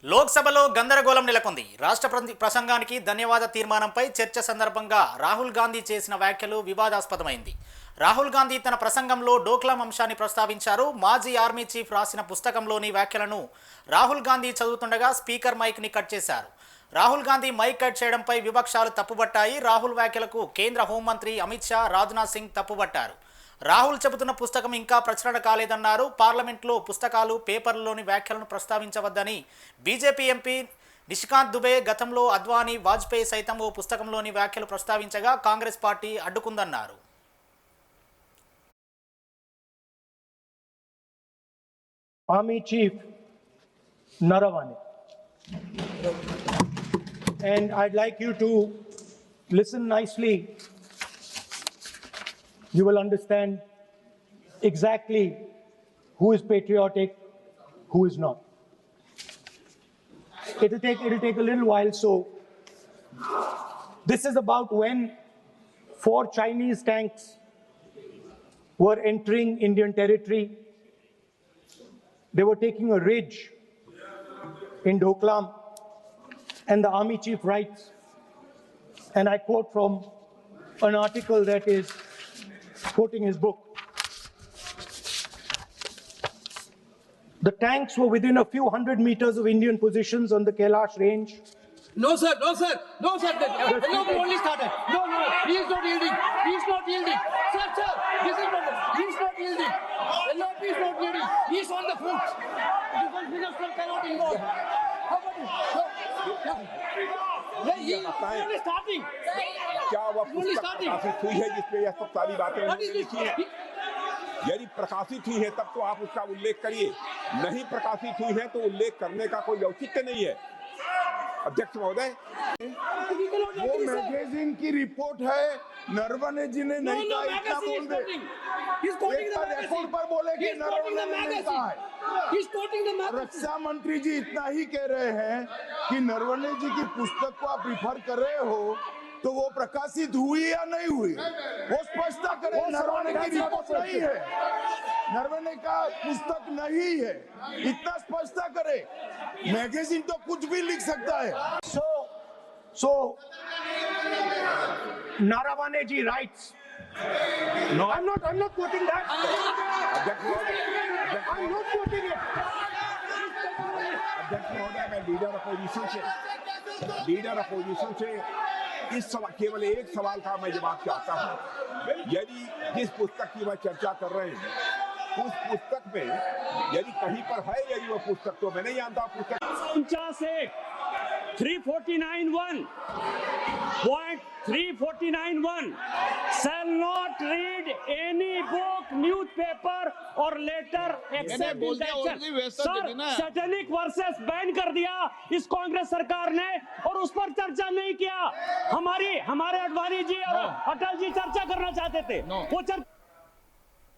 లోక్సభలో గందరగోళం నెలకొంది. రాష్ట్రపతి ప్రసంగానికి ధన్యవాద తీర్మానంపై చర్చ సందర్భంగా రాహుల్ గాంధీ చేసిన వ్యాఖ్యలు వివాదాస్పదమైంది. రాహుల్ గాంధీ తన ప్రసంగంలో డోక్లాం అంశాన్ని ప్రస్తావించారు. మాజీ ఆర్మీ చీఫ్ రాసిన పుస్తకంలోని వ్యాఖ్యలను రాహుల్ గాంధీ చదువుతుండగా స్పీకర్ మైక్ని కట్ చేశారు. రాహుల్ గాంధీ మైక్ కట్ చేయడంపై విపక్షాలు తప్పుబట్టాయి. రాహుల్ వ్యాఖ్యలకు కేంద్ర హోంమంత్రి అమిత్ షా, రాజ్నాథ్ సింగ్ తప్పుబట్టారు. రాహుల్ చెబుతున్న పుస్తకం ఇంకా ప్రచురణ కాలేదన్నారు. పార్లమెంట్లో పుస్తకాలు, పేపర్లలోని వ్యాఖ్యలను ప్రస్తావించవద్దని బీజేపీ ఎంపీ నిషికాంత్ దుబే, గతంలో అద్వానీ, వాజ్పేయి సైతం ఓ పుస్తకంలోని వ్యాఖ్యలు ప్రస్తావించగా కాంగ్రెస్ పార్టీ అడ్డుకుందన్నారు. Army Chief Naravane. And I'd like you to listen nicely. You will understand exactly who is patriotic, who is not. It'll take a little while. So this is about when 4 Chinese tanks were entering Indian territory. They were taking a ridge in Doklam, and the army chief writes, and I quote from an article that is quoting his book. The tanks were within a few hundred meters of Indian positions on the Kailash range. No, sir, no, sir, no, sir. No, only started. No, he is not yielding. He is not yielding. Sir, this is not. He is not yielding. LRP is not yielding. He is on the foot. Defense minister cannot involve. How about it? He is only starting. क्या वह पुस्तक प्रकाशित हुई है जिसमें यह सब सारी बातें उन्होंने लिखी हैं? यदि प्रकाशित हुई है तब तो आप उसका उल्लेख करिए, नहीं प्रकाशित हुई है तो उल्लेख करने का कोई औचित्य नहीं है। अध्यक्ष महोदय, वो मैगजीन की रिपोर्ट है, नरवणे जी ने नहीं कहा, इतना बोल दे। रिकॉर्ड पर बोले कि नरवणे ने नहीं कहा है। रक्षा मंत्री जी इतना ही कह रहे हैं कि नरवणे जी की पुस्तक को आप रिफर कर रहे हो तो वो प्रकाशित हुई या नहीं हुई, वो स्पष्टता करें। नरवणे की रिपोर्ट नहीं है, नरवणे का पुस्तक नहीं है, इतना स्पष्टता करे। मैगजीन तो कुछ भी लिख सकता है। So Naravane ji writes. No, I'm not quoting that. अध्यक्ष महोदय, I'm not quoting it. अध्यक्ष महोदय, मैं लीडर अपोजिशन से इस सवाल, केवल एक सवाल का मैं जवाब चाहता हूँ। यदि जिस पुस्तक की वह चर्चा कर रहे हैं उस पुस्तक में यदि कहीं पर है, यदि वह पुस्तक, तो मैं नहीं जानता पुस्तक 349.349.1 shall not read any book, newspaper or letter except in that. Sir, satanic versus ban कर दिया इस कांग्रेस सरकार ने और उस पर चर्चा नहीं किया। हमारे अडवाणी जी और अटल जी चर्चा करना चाहते थे, वो चर्चा